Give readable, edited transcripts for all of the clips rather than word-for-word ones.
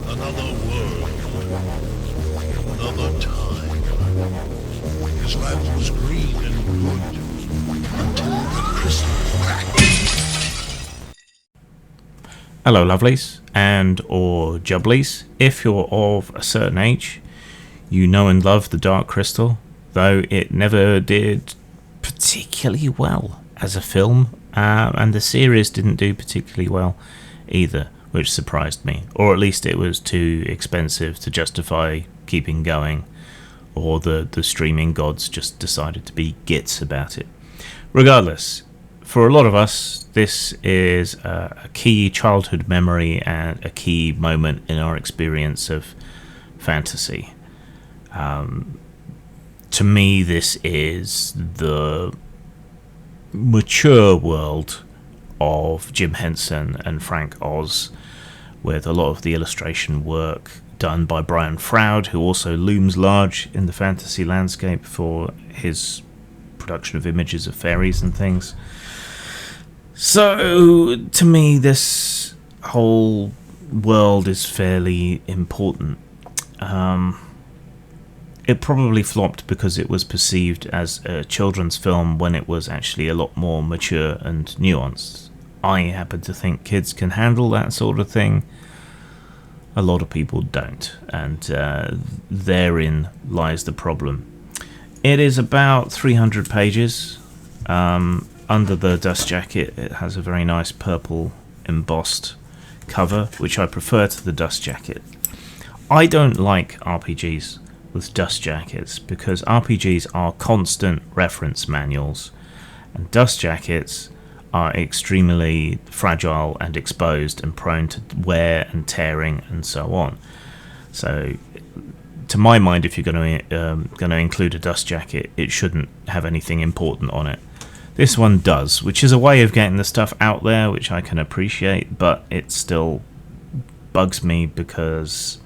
Another world. Another time. His land was green and good until the crystal cracked. Hello lovelies and or jubblies. If you're of a certain age, you know and love The Dark Crystal, though it never did particularly well as a film, and the series didn't do particularly well either, which surprised me. Or at least it was too expensive to justify keeping going, or the streaming gods just decided to be gits about it. Regardless, for a lot of us, this is a key childhood memory and a key moment in our experience of fantasy. To me, this is the mature world of Jim Henson and Frank Oz, with a lot of the illustration work done by Brian Froud, who also looms large in the fantasy landscape for his production of images of fairies and things. So, to me, this whole world is fairly important. It probably flopped because it was perceived as a children's film when it was actually a lot more mature and nuanced. I happen to think kids can handle that sort of thing. A lot of people don't, and therein lies the problem. It is about 300 pages. Under the dust jacket, it has a very nice purple embossed cover, which I prefer to the dust jacket. I don't like RPGs with dust jackets because RPGs are constant reference manuals, and dust jackets are extremely fragile and exposed and prone to wear and tearing and so on. So, to my mind, if you're going to include a dust jacket, it shouldn't have anything important on it. This one does, which is a way of getting the stuff out there, which I can appreciate, but it still bugs me because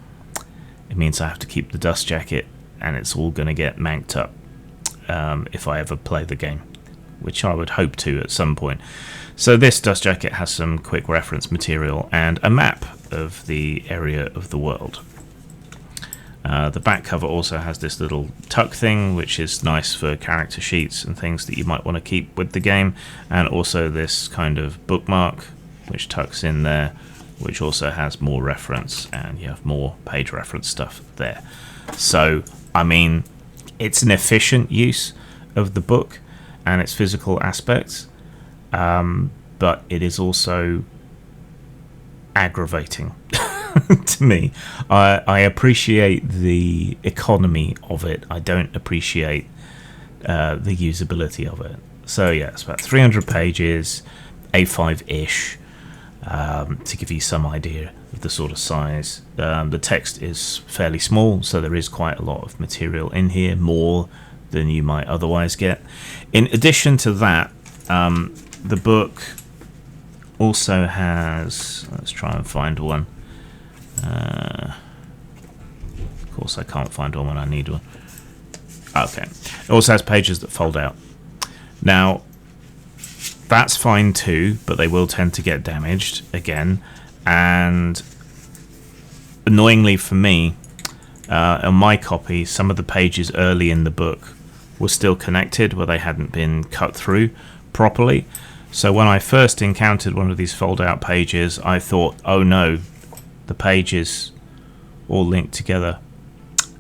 it means I have to keep the dust jacket, and it's all going to get manked up if I ever play the game, which I would hope to at some point. So this dust jacket has some quick reference material and a map of the area of the world. The back cover also has this little tuck thing, which is nice for character sheets and things that you might want to keep with the game, and also this kind of bookmark which tucks in there, which also has more reference, and you have more page reference stuff there. So, I mean, it's an efficient use of the book and its physical aspects, but it is also aggravating to me. I appreciate the economy of it. I don't appreciate the usability of it. So yeah, it's about 300 pages, A5-ish, to give you some idea of the sort of size. The text is fairly small, so there is quite a lot of material in here, more than you might otherwise get. In addition to that, the book also has, let's try and find one. Of course I can't find one when I need one. Okay, it also has pages that fold out. Now that's fine too, but they will tend to get damaged again, and annoyingly for me, on my copy, some of the pages early in the book were still connected where they hadn't been cut through properly. So when I first encountered one of these fold out pages, I thought, oh no, the pages all linked together.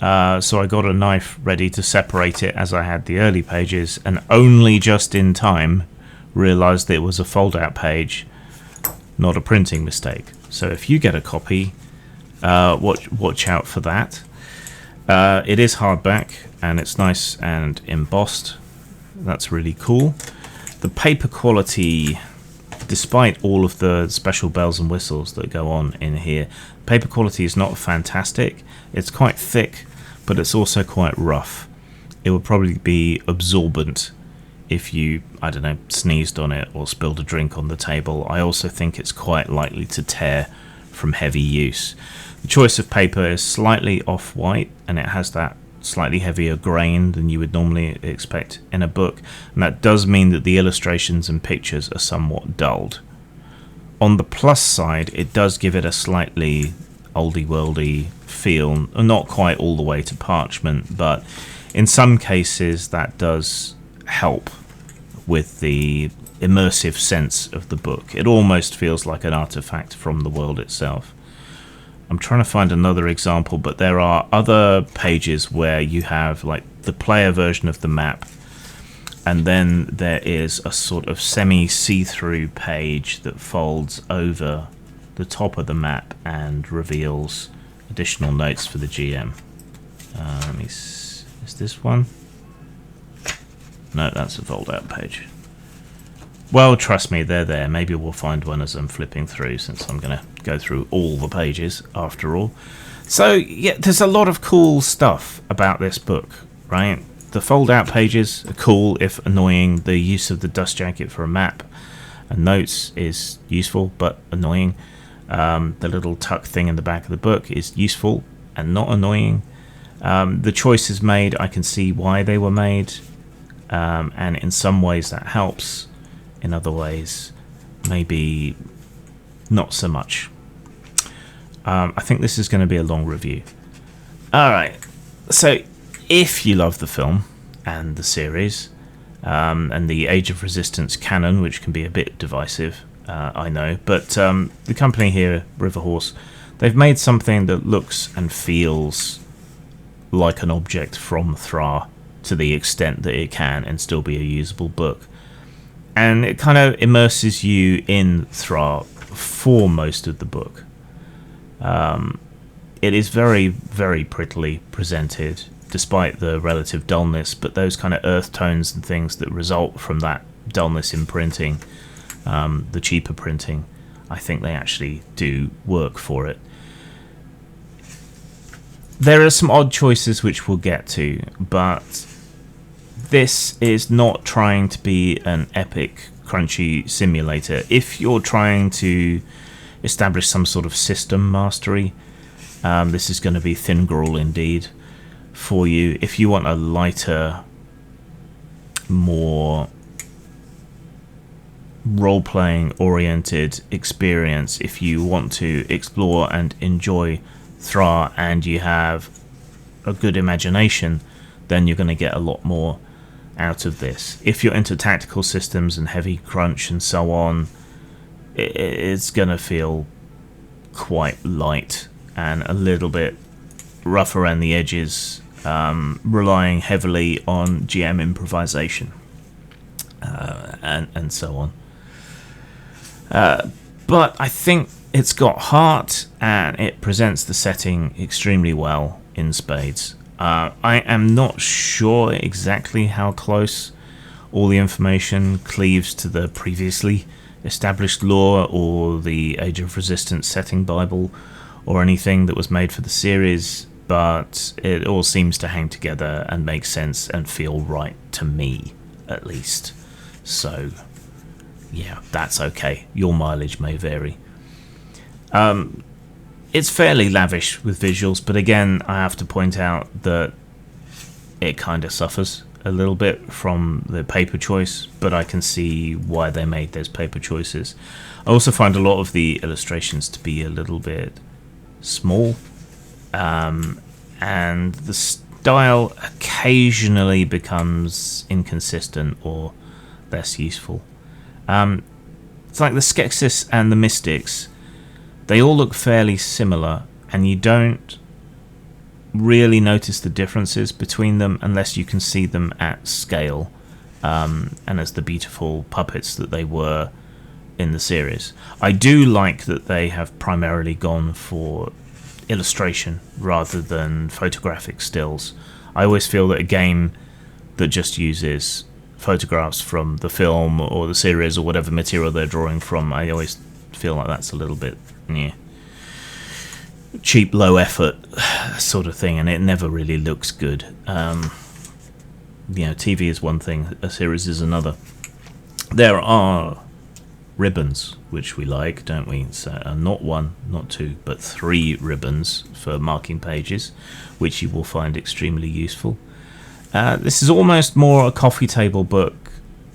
So I got a knife ready to separate it as I had the early pages, and only just in time realized that it was a fold out page, not a printing mistake. So if you get a copy, watch out for that. It is hardback and it's nice and embossed. That's really cool. The paper quality, despite all of the special bells and whistles that go on in here, paper quality is not fantastic. It's quite thick, but it's also quite rough. It would probably be absorbent if you, I don't know, sneezed on it or spilled a drink on the table. I also think it's quite likely to tear from heavy use. The choice of paper is slightly off-white, and it has that slightly heavier grain than you would normally expect in a book, and that does mean that the illustrations and pictures are somewhat dulled. On the plus side, it does give it a slightly oldie worldy feel, not quite all the way to parchment, but in some cases that does help with the immersive sense of the book. It almost feels like an artifact from the world itself. I'm trying to find another example, but there are other pages where you have like the player version of the map, and then there is a sort of semi-see-through page that folds over the top of the map and reveals additional notes for the GM. Is this one? No, that's a fold-out page. Well, trust me, they're there. Maybe we'll find one as I'm flipping through, since I'm going to go through all the pages after all. So, yeah, there's a lot of cool stuff about this book, right? The fold-out pages are cool, if annoying. The use of the dust jacket for a map and notes is useful, but annoying. The little tuck thing in the back of the book is useful and not annoying. The choices made, I can see why they were made, and in some ways that helps. In other ways, maybe not so much. I think this is going to be a long review. Alright, so if you love the film and the series, and the Age of Resistance canon, which can be a bit divisive, I know, but the company here, Riverhorse, they've made something that looks and feels like an object from Thra to the extent that it can and still be a usable book. And it kind of immerses you in Thra for most of the book. It is very, very prettily presented, despite the relative dullness, but those kind of earth tones and things that result from that dullness in printing, the cheaper printing, I think they actually do work for it. There are some odd choices which we'll get to, but this is not trying to be an epic, crunchy simulator. If you're trying to establish some sort of system mastery, this is going to be thin gruel indeed for you. If you want a lighter, more role-playing oriented experience, if you want to explore and enjoy Thra and you have a good imagination, then you're going to get a lot more out of this. If you're into tactical systems and heavy crunch and so on, it's going to feel quite light and a little bit rough around the edges, relying heavily on GM improvisation and so on. But I think it's got heart and it presents the setting extremely well in spades. I am not sure exactly how close all the information cleaves to the previously established lore or the Age of Resistance setting Bible or anything that was made for the series, but it all seems to hang together and make sense and feel right to me, at least. So, yeah, that's okay. Your mileage may vary. It's fairly lavish with visuals, but again, I have to point out that it kind of suffers a little bit from the paper choice, but I can see why they made those paper choices. I also find a lot of the illustrations to be a little bit small, and the style occasionally becomes inconsistent or less useful. It's like the Skeksis and the Mystics. They all look fairly similar, and you don't really notice the differences between them unless you can see them at scale, and as the beautiful puppets that they were in the series. I do like that they have primarily gone for illustration rather than photographic stills. I always feel that a game that just uses photographs from the film or the series or whatever material they're drawing from, I always feel like that's a little bit cheap, low effort sort of thing, and it never really looks good. TV is one thing, a series is another. There are ribbons which we like, don't we? So not one, not two, but 3 ribbons for marking pages, which you will find extremely useful. This is almost more a coffee table book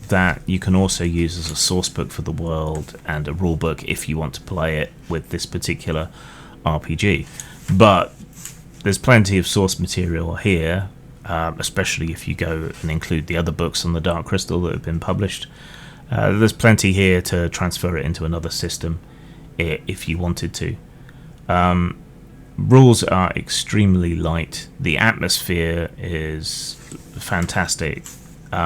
that you can also use as a source book for the world and a rule book if you want to play it with this particular RPG. But there's plenty of source material here, especially if you go and include the other books on the Dark Crystal that have been published. There's plenty here to transfer it into another system if you wanted to. Rules are extremely light. The atmosphere is fantastic.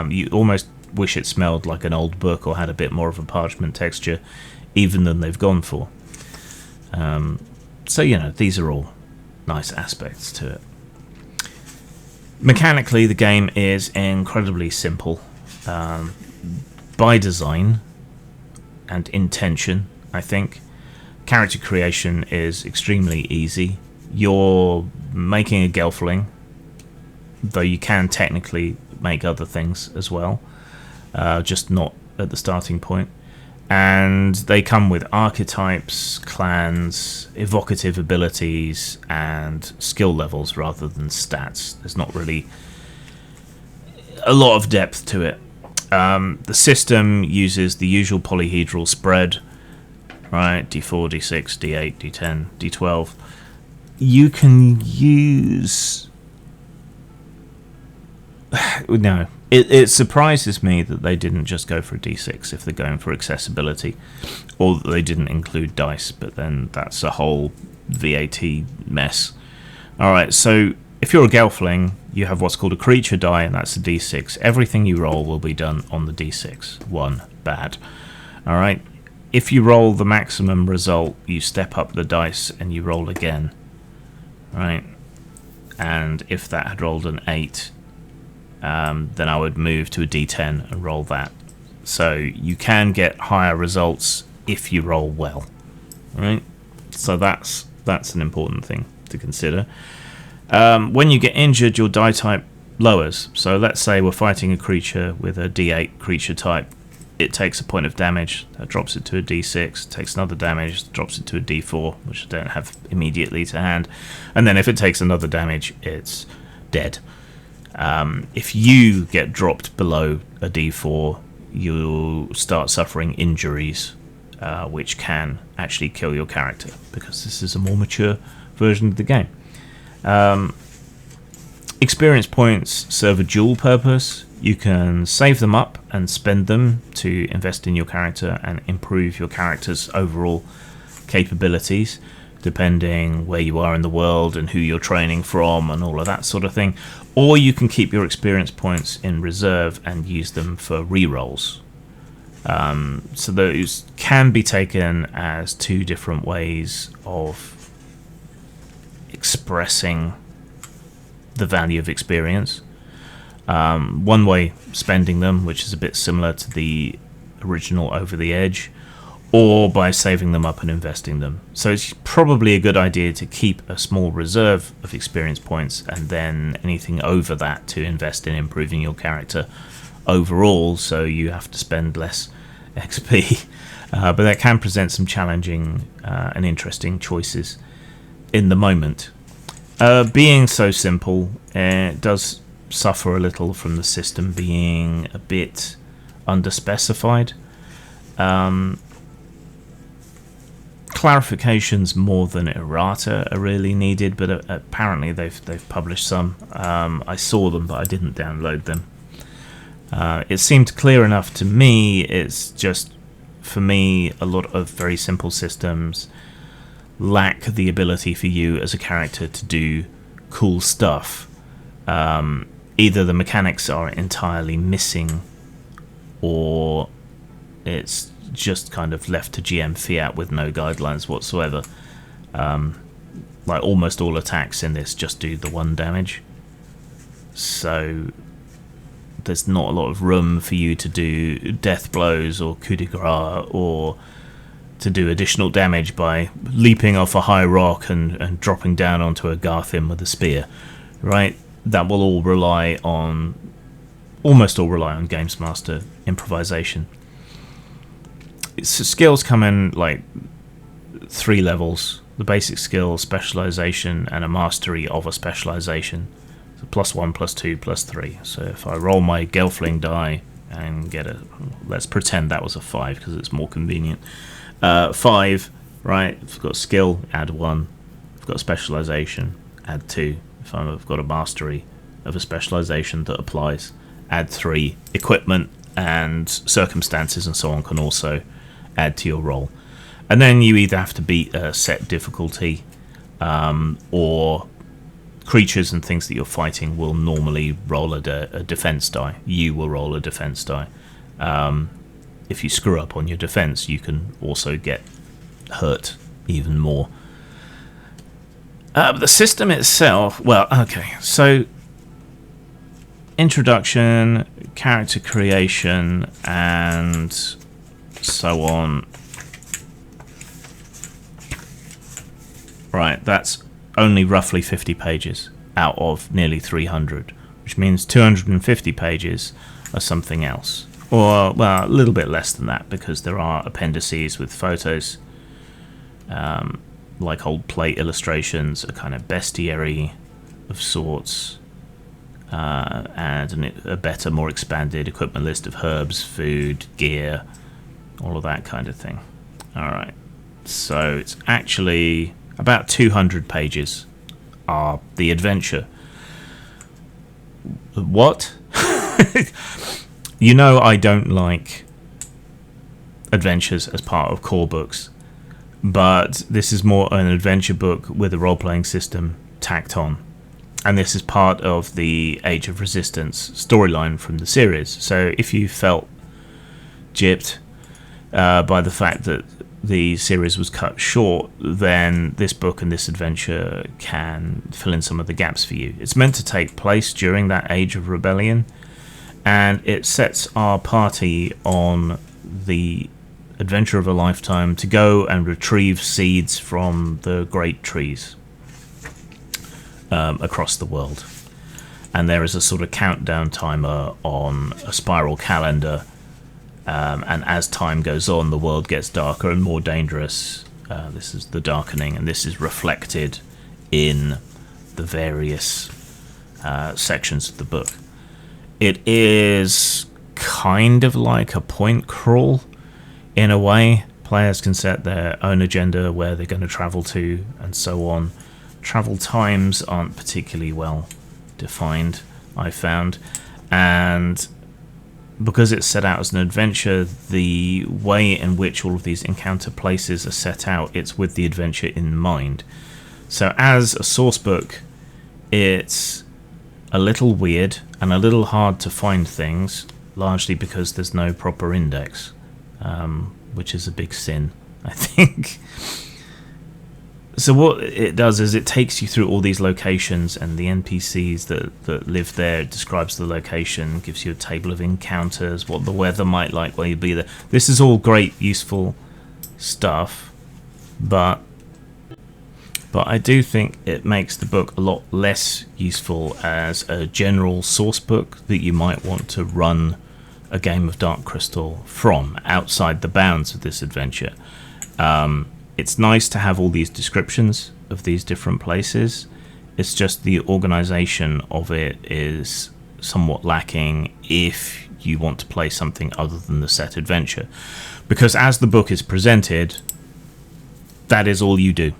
You almost wish it smelled like an old book or had a bit more of a parchment texture even than they've gone for. So, these are all nice aspects to it. Mechanically, the game is incredibly simple. By design and intention, I think. Character creation is extremely easy. You're making a gelfling, though you can technically make other things as well, just not at the starting point. And they come with archetypes, clans, evocative abilities, and skill levels rather than stats. There's not really a lot of depth to it. The system uses the usual polyhedral spread, right? D4, D6, D8, D10, D12. You can use... No. It surprises me that they didn't just go for a D6 if they're going for accessibility, or that they didn't include dice, but then that's a whole VAT mess. Alright, so if you're a Gelfling, you have what's called a creature die, and that's a D6. Everything you roll will be done on the D6. 1. Bad. Alright, if you roll the maximum result, you step up the dice and you roll again. Right? And if that had rolled an 8, then I would move to a D10 and roll that. So you can get higher results if you roll well, right? So that's an important thing to consider. When you get injured, your die type lowers. So let's say we're fighting a creature with a D8 creature type. It takes a point of damage, that drops it to a D6, takes another damage, drops it to a D4, which I don't have immediately to hand. And then if it takes another damage, it's dead. If you get dropped below a D4, you'll start suffering injuries, which can actually kill your character, because this is a more mature version of the game. Experience points serve a dual purpose. You can save them up and spend them to invest in your character and improve your character's overall capabilities, depending where you are in the world and who you're training from and all of that sort of thing. Or you can keep your experience points in reserve and use them for rerolls. So those can be taken as two different ways of expressing the value of experience. One way, spending them, which is a bit similar to the original Over the Edge, or by saving them up and investing them. So it's probably a good idea to keep a small reserve of experience points, and then anything over that to invest in improving your character overall, so you have to spend less XP. But that can present some challenging and interesting choices in the moment. Being so simple, it does suffer a little from the system being a bit underspecified. Clarifications more than errata are really needed, but apparently they've published some. I saw them, but I didn't download them. It seemed clear enough to me. It's just, for me, a lot of very simple systems lack the ability for you as a character to do cool stuff. Either the mechanics are entirely missing, or it's just kind of left to GM fiat with no guidelines whatsoever. Like almost all attacks in this just do the 1 damage, so there's not a lot of room for you to do death blows or coup de grace, or to do additional damage by leaping off a high rock and dropping down onto a Garthim with a spear, right? That will almost all rely on Games Master improvisation. Skills come in like 3 levels: the basic skill, specialization, and a mastery of a specialization. So +1, +2, +3. So if I roll my Gelfling die and get let's pretend that was a 5 because it's more convenient. 5, right? If I've got skill, add 1. I've got a specialization, add 2. If I've got a mastery of a specialization that applies, add 3. Equipment and circumstances and so on can also add to your roll. And then you either have to beat a set difficulty, or creatures and things that you're fighting will normally roll a defense die. You will roll a defense die. If you screw up on your defense, you can also get hurt even more. But the system itself, well, okay, so introduction, character creation, and so on. Right, that's only roughly 50 pages out of nearly 300, which means 250 pages are something else. Or, well, a little bit less than that, because there are appendices with photos, like old plate illustrations, a kind of bestiary of sorts, and a better, more expanded equipment list of herbs, food, gear, all of that kind of thing. Alright, so it's actually about 200 pages are the adventure. What? You know I don't like adventures as part of core books, but this is more an adventure book with a role-playing system tacked on. And this is part of the Age of Resistance storyline from the series. So if you felt gypped by the fact that the series was cut short, then this book and this adventure can fill in some of the gaps for you. It's meant to take place during that Age of Rebellion, and it sets our party on the adventure of a lifetime to go and retrieve seeds from the great trees across the world. And there is a sort of countdown timer on a spiral calendar, and as time goes on, the world gets darker and more dangerous. This is the darkening, and this is reflected in the various sections of the book. It is kind of like a point crawl in a way. Players can set their own agenda, where they're going to travel to, and so on. Travel times aren't particularly well defined, I found, and because it's set out as an adventure, the way in which all of these encounter places are set out, it's with the adventure in mind. So as a source book, it's a little weird and a little hard to find things, largely because there's no proper index, which is a big sin, I think. So what it does is it takes you through all these locations, and the NPCs that live there. It describes the location, gives you a table of encounters, what the weather might like while you be there. This is all great, useful stuff, but I do think it makes the book a lot less useful as a general source book that you might want to run a game of Dark Crystal from, outside the bounds of this adventure. It's nice to have all these descriptions of these different places. It's just the organization of it is somewhat lacking if you want to play something other than the set adventure. Because as the book is presented, that is all you do.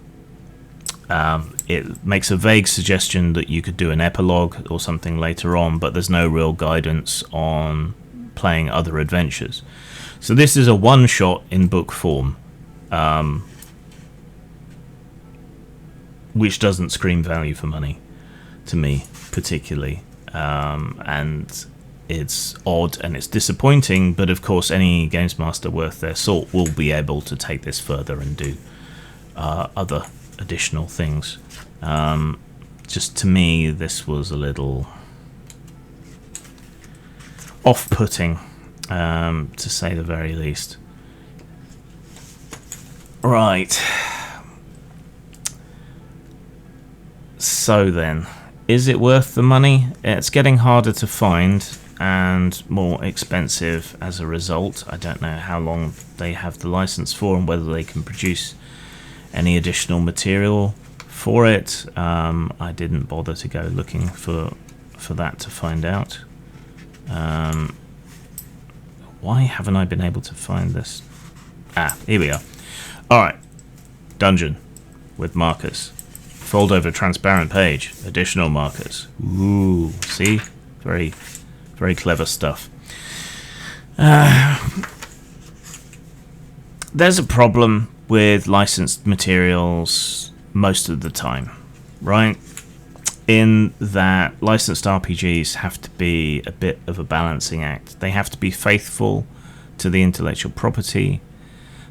It makes a vague suggestion that you could do an epilogue or something later on, but there's no real guidance on playing other adventures. So this is a one-shot in book form, which doesn't scream value for money to me particularly, and it's odd and it's disappointing, but of course any games master worth their salt will be able to take this further and do other additional things. Just to me, this was a little off-putting, to say the very least. Right. So then, is it worth the money? It's getting harder to find and more expensive as a result. I don't know how long they have the license for and whether they can produce any additional material for it. I didn't bother to go looking for that to find out. Why haven't I been able to find this? Here we are. Alright. Dungeon with Marcus. Fold over transparent page. Additional markers. Ooh, see? Very, very clever stuff. There's a problem with licensed materials most of the time, right? In that licensed RPGs have to be a bit of a balancing act. They have to be faithful to the intellectual property.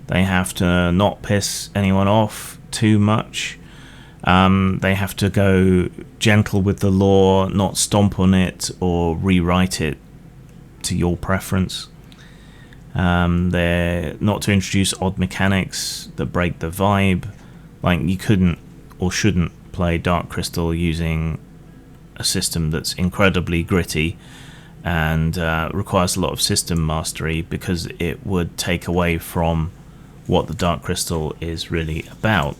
They have to not piss anyone off too much. They have to go gentle with the lore, not stomp on it or rewrite it to your preference. They're not to introduce odd mechanics that break the vibe. Like, you couldn't or shouldn't play Dark Crystal using a system that's incredibly gritty and requires a lot of system mastery, because it would take away from what the Dark Crystal is really about,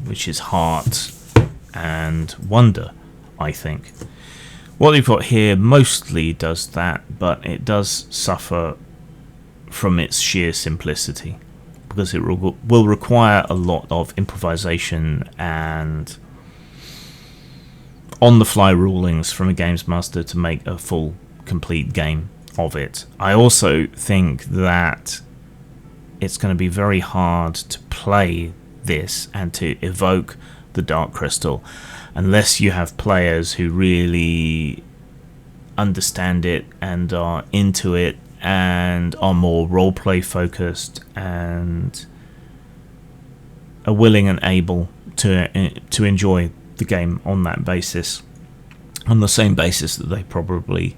which is heart and wonder, I think. What we've got here mostly does that, but it does suffer from its sheer simplicity, because it will require a lot of improvisation and on-the-fly rulings from a games master to make a full, complete game of it. I also think that it's going to be very hard to play this and to evoke the Dark Crystal unless you have players who really understand it and are into it and are more roleplay focused and are willing and able to enjoy the game on that basis, on the same basis that they probably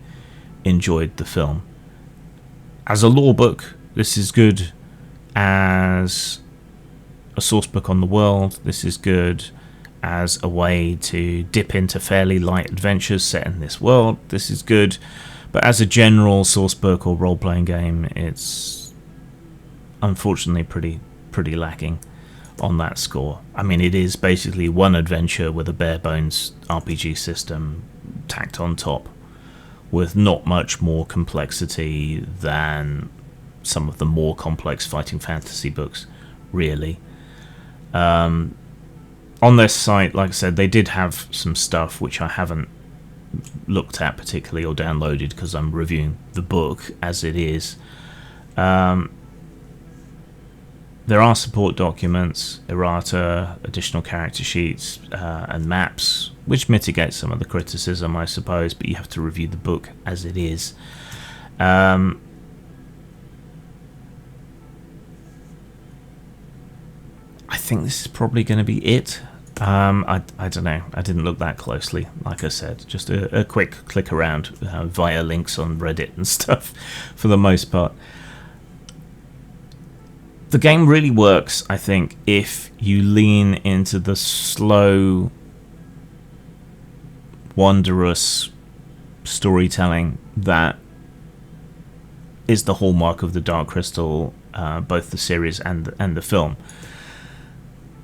enjoyed the film. As a lore book, this is good. As a source book on the world, this is good. As a way to dip into fairly light adventures set in this world, this is good. But as a general source book or role-playing game, it's unfortunately pretty lacking on that score. I mean, it is basically one adventure with a bare-bones RPG system tacked on top, with not much more complexity than some of the more complex fighting fantasy books, really. On their site, like I said, they did have some stuff which I haven't looked at particularly or downloaded because I'm reviewing the book as it is. There are support documents, errata, additional character sheets, and maps, which mitigate some of the criticism, I suppose, but you have to review the book as it is. I think this is probably going to be it. I don't know. I didn't look that closely. Like I said, just a quick click around via links on Reddit and stuff for the most part. The game really works, I think, if you lean into the slow, wondrous storytelling that is the hallmark of the Dark Crystal, both the series and the film.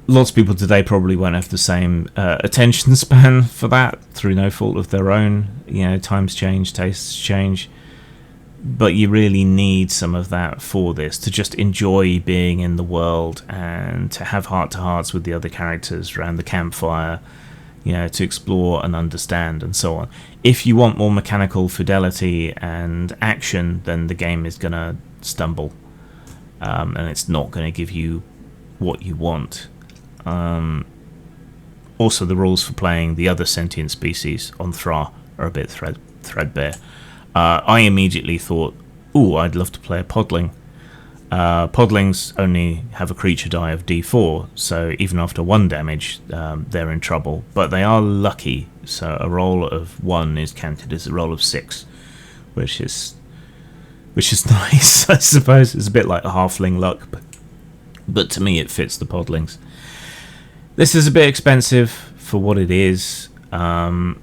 Lots of people today probably won't have the same attention span for that, through no fault of their own. You know, times change, tastes change. But you really need some of that for this, to just enjoy being in the world and to have heart-to-hearts with the other characters around the campfire, you know, to explore and understand and so on. If you want more mechanical fidelity and action, then the game is going to stumble. And it's not going to give you what you want. Also, the rules for playing the other sentient species on Thra are a bit threadbare. I immediately thought, ooh, I'd love to play a podling. Podlings only have a creature die of d4, so even after 1 damage, they're in trouble. But they are lucky, so a roll of 1 is counted as a roll of 6, which is nice, I suppose. It's a bit like a halfling luck, but to me it fits the podlings. This is a bit expensive for what it is. I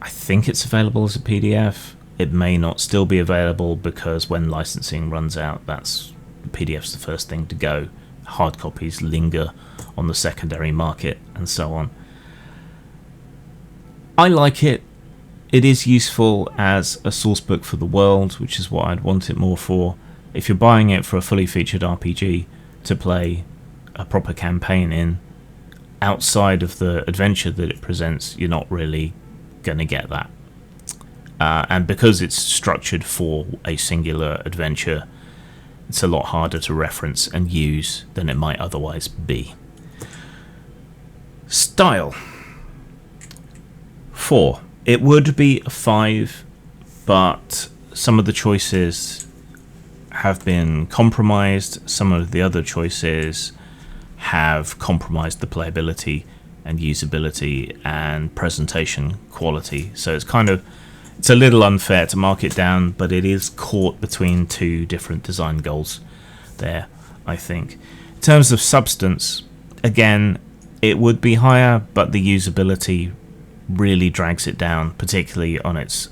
think it's available as a PDF. It may not still be available because when licensing runs out, the PDF's the first thing to go. Hard copies linger on the secondary market and so on. I like it. It is useful as a source book for the world, which is what I'd want it more for. If you're buying it for a fully featured RPG to play a proper campaign in, outside of the adventure that it presents, you're not really going to get that. And because it's structured for a singular adventure, it's a lot harder to reference and use than it might otherwise be. Style. 4. It would be a 5, but some of the choices have been compromised. Some of the other choices have compromised the playability and usability and presentation quality. So it's a little unfair to mark it down, but it is caught between two different design goals there, I think. In terms of substance, again, it would be higher, but the usability really drags it down, particularly on its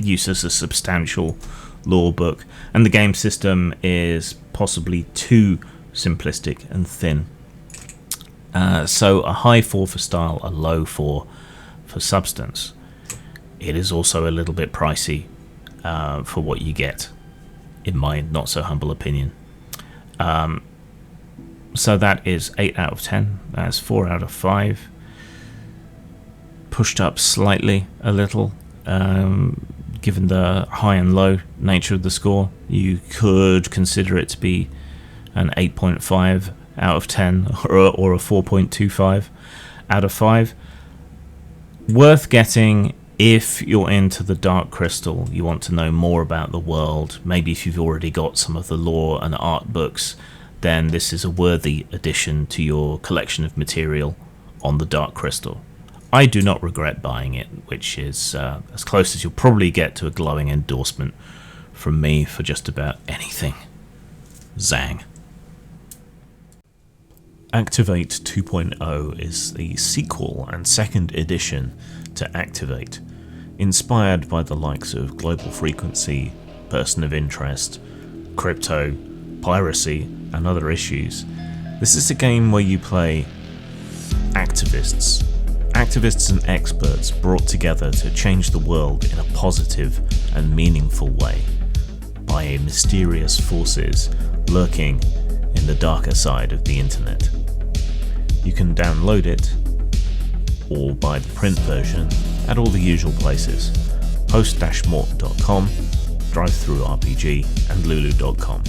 use as a substantial lore book, and the game system is possibly too simplistic and thin. So a high 4 for style, a low 4 for substance. It is also a little bit pricey for what you get, in my not so humble opinion. So that is 8 out of 10. That's 4 out of 5. Pushed up slightly a little, given the high and low nature of the score. You could consider it to be an 8.5 out of 10 or a 4.25 out of 5. Worth getting if you're into the Dark Crystal, you want to know more about the world. Maybe if you've already got some of the lore and art books, then this is a worthy addition to your collection of material on the Dark Crystal. I do not regret buying it, which is as close as you'll probably get to a glowing endorsement from me for just about anything. Zang. Activate 2.0 is the sequel and second edition to Activate, inspired by the likes of Global Frequency, Person of Interest, Crypto, Piracy, and other issues. This is a game where you play activists and experts brought together to change the world in a positive and meaningful way by mysterious forces lurking in the darker side of the internet. You can download it or buy the print version at all the usual places: post-mort.com, drive-thru RPG, and lulu.com.